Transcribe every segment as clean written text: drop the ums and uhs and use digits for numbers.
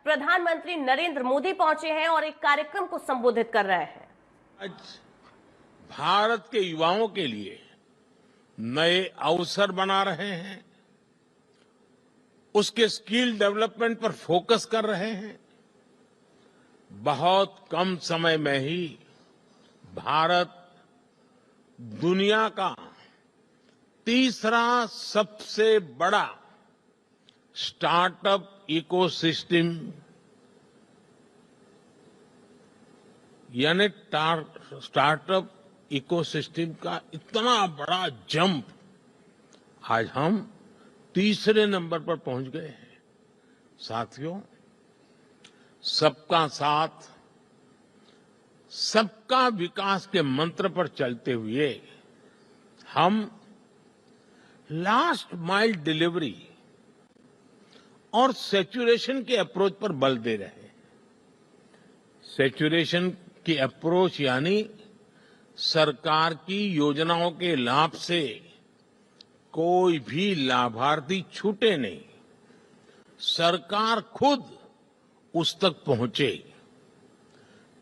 प्रधानमंत्री नरेंद्र मोदी पहुंचे हैं और एक कार्यक्रम को संबोधित कर रहे हैं। आज भारत के युवाओं के लिए नए अवसर बना रहे हैं, उसके स्किल डेवलपमेंट पर फोकस कर रहे हैं। बहुत कम समय में ही भारत दुनिया का तीसरा सबसे बड़ा स्टार्टअप इकोसिस्टम यानी स्टार्टअप इकोसिस्टम का इतना बड़ा जंप आज हम तीसरे नंबर पर पहुंच गए हैं। साथियों, सबका साथ सबका विकास के मंत्र पर चलते हुए हम लास्ट माइल डिलीवरी और सैचुरेशन के अप्रोच पर बल दे रहे हैं। सैचुरेशन की अप्रोच यानी सरकार की योजनाओं के लाभ से कोई भी लाभार्थी छूटे नहीं, सरकार खुद उस तक पहुंचे।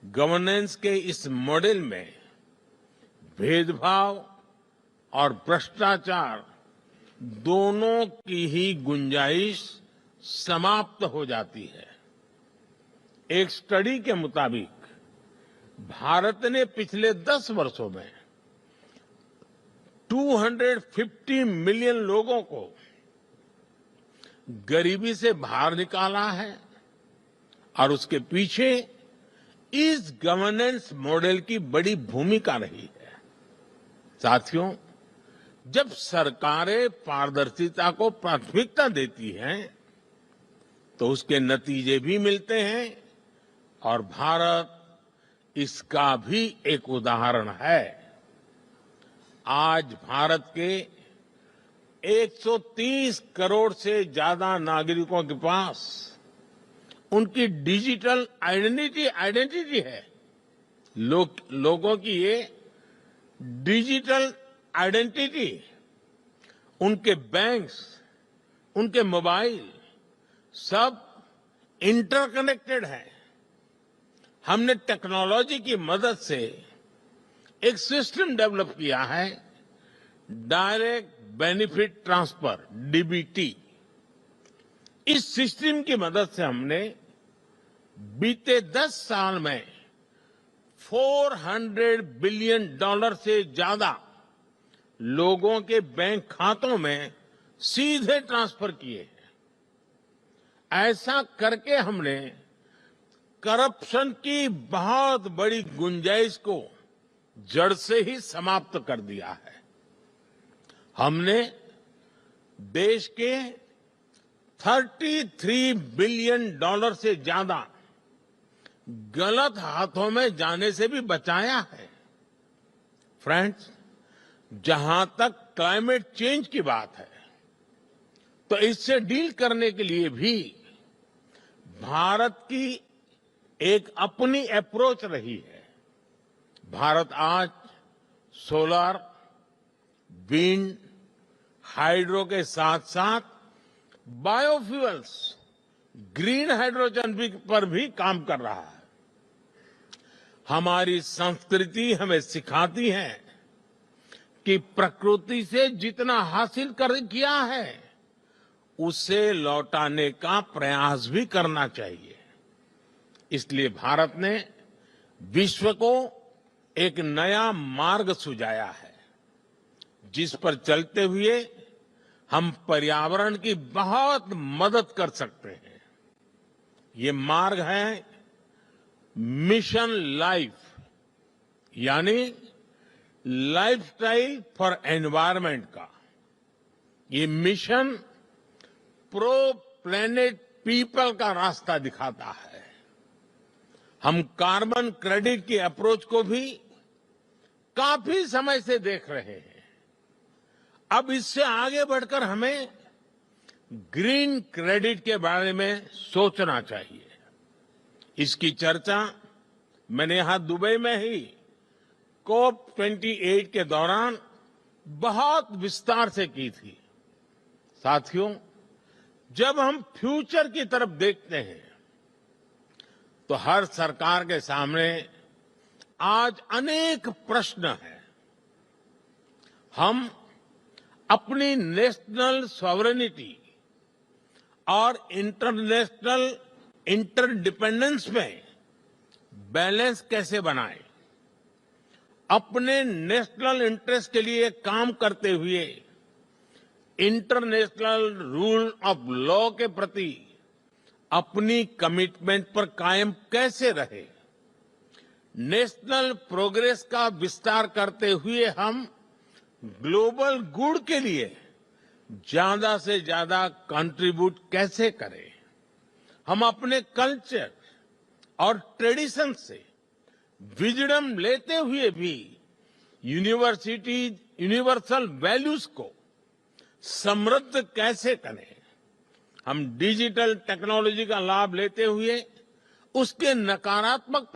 गवर्नेंस के इस मॉडल में भेदभाव और भ्रष्टाचार दोनों की ही गुंजाइश समाप्त हो जाती है। एक स्टडी के मुताबिक भारत ने पिछले 10 वर्षों में 250 मिलियन लोगों को गरीबी से बाहर निकाला है और उसके पीछे इस गवर्नेंस मॉडल की बड़ी भूमिका रही है। साथियों, जब सरकारें पारदर्शिता को प्राथमिकता देती हैं तो उसके नतीजे भी मिलते हैं और भारत इसका भी एक उदाहरण है। आज भारत के 130 करोड़ से ज्यादा नागरिकों के पास उनकी डिजिटल आइडेंटिटी है। लोगों की ये डिजिटल आइडेंटिटी, उनके बैंक्स, उनके मोबाइल सब इंटरकनेक्टेड है। हमने टेक्नोलॉजी की मदद से एक सिस्टम डेवलप किया है, डायरेक्ट बेनिफिट ट्रांसफर डीबीटी। इस सिस्टम की मदद से हमने बीते 10 साल में $400 बिलियन से ज्यादा लोगों के बैंक खातों में सीधे ट्रांसफर किए हैं। ऐसा करके हमने करप्शन की बहुत बड़ी गुंजाइश को जड़ से ही समाप्त कर दिया है। हमने देश के $33 बिलियन से ज्यादा गलत हाथों में जाने से भी बचाया है। फ्रेंड्स, जहां तक क्लाइमेट चेंज की बात है तो इससे डील करने के लिए भी भारत की एक अपनी अप्रोच रही है। भारत आज सोलर, विंड, हाइड्रो के साथ साथ बायोफ्यूल्स, ग्रीन हाइड्रोजन पर भी काम कर रहा है। हमारी संस्कृति हमें सिखाती है कि प्रकृति से जितना हासिल किया है उसे लौटाने का प्रयास भी करना चाहिए। इसलिए भारत ने विश्व को एक नया मार्ग सुझाया है, जिस पर चलते हुए हम पर्यावरण की बहुत मदद कर सकते हैं। ये मार्ग है मिशन लाइफ, यानी लाइफस्टाइल फॉर एनवायरनमेंट का। ये मिशन प्रो प्लेनेट पीपल का रास्ता दिखाता है। हम कार्बन क्रेडिट की अप्रोच को भी काफी समय से देख रहे हैं। अब इससे आगे बढ़कर हमें ग्रीन क्रेडिट के बारे में सोचना चाहिए। इसकी चर्चा मैंने यहां दुबई में ही COP28 के दौरान बहुत विस्तार से की थी। साथियों, जब हम फ्यूचर की तरफ देखते हैं तो हर सरकार के सामने आज अनेक प्रश्न हैं। हम अपनी नेशनल सॉवरेनिटी और इंटरनेशनल इंटरडिपेंडेंस में बैलेंस कैसे बनाएं? अपने नेशनल इंटरेस्ट के लिए काम करते हुए इंटरनेशनल रूल ऑफ लॉ के प्रति अपनी कमिटमेंट पर कायम कैसे रहे? नेशनल प्रोग्रेस का विस्तार करते हुए हम ग्लोबल गुड के लिए ज्यादा से ज्यादा कंट्रीब्यूट कैसे करें? हम अपने कल्चर और ट्रेडिशन से विजडम लेते हुए भी यूनिवर्सल वैल्यूज को समृद्ध कैसे करें? हम डिजिटल टेक्नोलॉजी का लाभ लेते हुए उसके नकारात्मक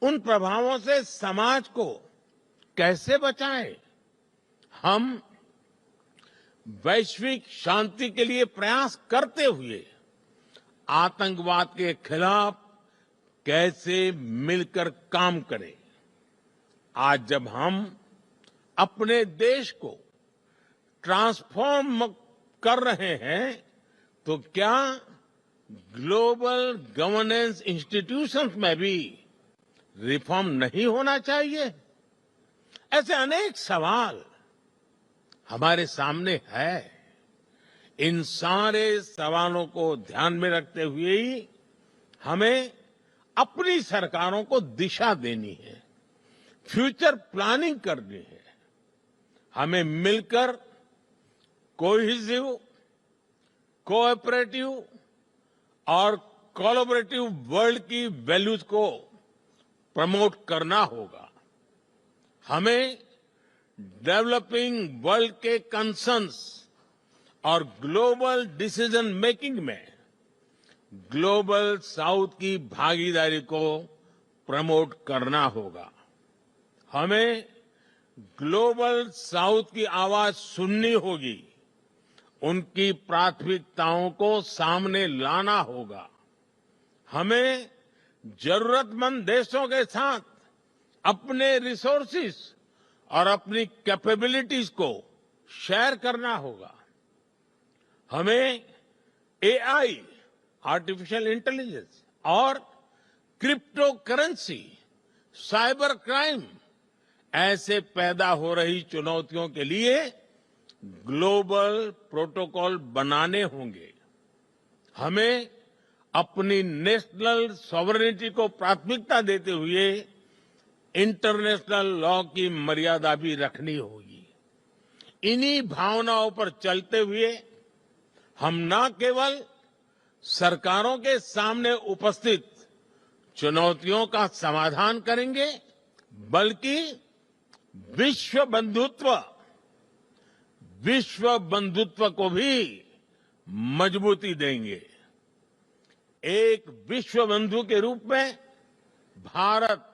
उन प्रभावों से समाज को कैसे बचाएं? हम वैश्विक शांति के लिए प्रयास करते हुए आतंकवाद के खिलाफ कैसे मिलकर काम करें? आज जब हम अपने देश को ट्रांसफॉर्म कर रहे हैं तो क्या ग्लोबल गवर्नेंस इंस्टीट्यूशंस में भी रिफॉर्म नहीं होना चाहिए? ऐसे अनेक सवाल हमारे सामने है। इन सारे सवालों को ध्यान में रखते हुए ही हमें अपनी सरकारों को दिशा देनी है, फ्यूचर प्लानिंग करनी है। हमें मिलकर कोहेसिव, कोऑपरेटिव और कोलैबोरेटिव वर्ल्ड की वैल्यूज को प्रमोट करना होगा। हमें डेवलपिंग वर्ल्ड के कंसर्न्स और ग्लोबल डिसीजन मेकिंग में ग्लोबल साउथ की भागीदारी को प्रमोट करना होगा। हमें ग्लोबल साउथ की आवाज सुननी होगी, उनकी प्राथमिकताओं को सामने लाना होगा। हमें जरूरतमंद देशों के साथ अपने रिसोर्सेज और अपनी कैपेबिलिटीज को शेयर करना होगा। हमें एआई, आर्टिफिशियल इंटेलिजेंस और क्रिप्टो करेंसी, साइबर क्राइम ऐसे पैदा हो रही चुनौतियों के लिए ग्लोबल प्रोटोकॉल बनाने होंगे। हमें अपनी नेशनल सॉवरेनिटी को प्राथमिकता देते हुए इंटरनेशनल लॉ की मर्यादा भी रखनी होगी। इन्हीं भावनाओं पर चलते हुए हम न केवल सरकारों के सामने उपस्थित चुनौतियों का समाधान करेंगे, बल्कि विश्व बंधुत्व को भी मजबूती देंगे। एक विश्व बंधु के रूप में भारत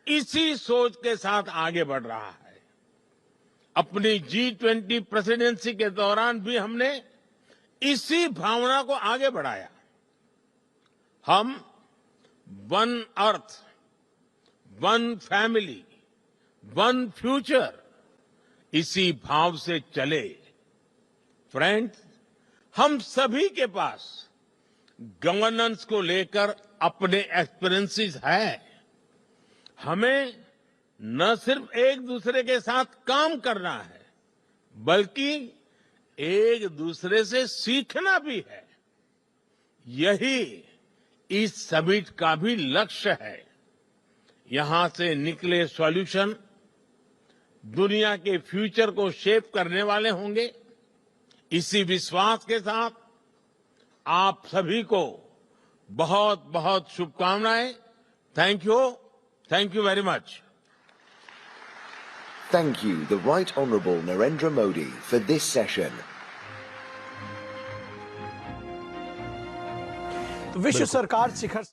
इसी सोच के साथ आगे बढ़ रहा है। अपनी G20 प्रेसिडेंसी के दौरान भी हमने इसी भावना को आगे बढ़ाया। हम one earth, one family, one future, इसी भाव से चले। फ्रेंड्स, हम सभी के पास गवर्नेंस को लेकर अपने एक्सपीरियंसेस है। हमें न सिर्फ एक दूसरे के साथ काम करना है, बल्कि एक दूसरे से सीखना भी है। यही इस समिट का भी लक्ष्य है। यहां से निकले सॉल्यूशन दुनिया के फ्यूचर को शेप करने वाले होंगे। इसी विश्वास के साथ आप सभी को बहुत बहुत शुभकामनाएं। Thank you very much. Thank you, the Right Honourable Narendra Modi, for this session. विश्व सरकार शिखर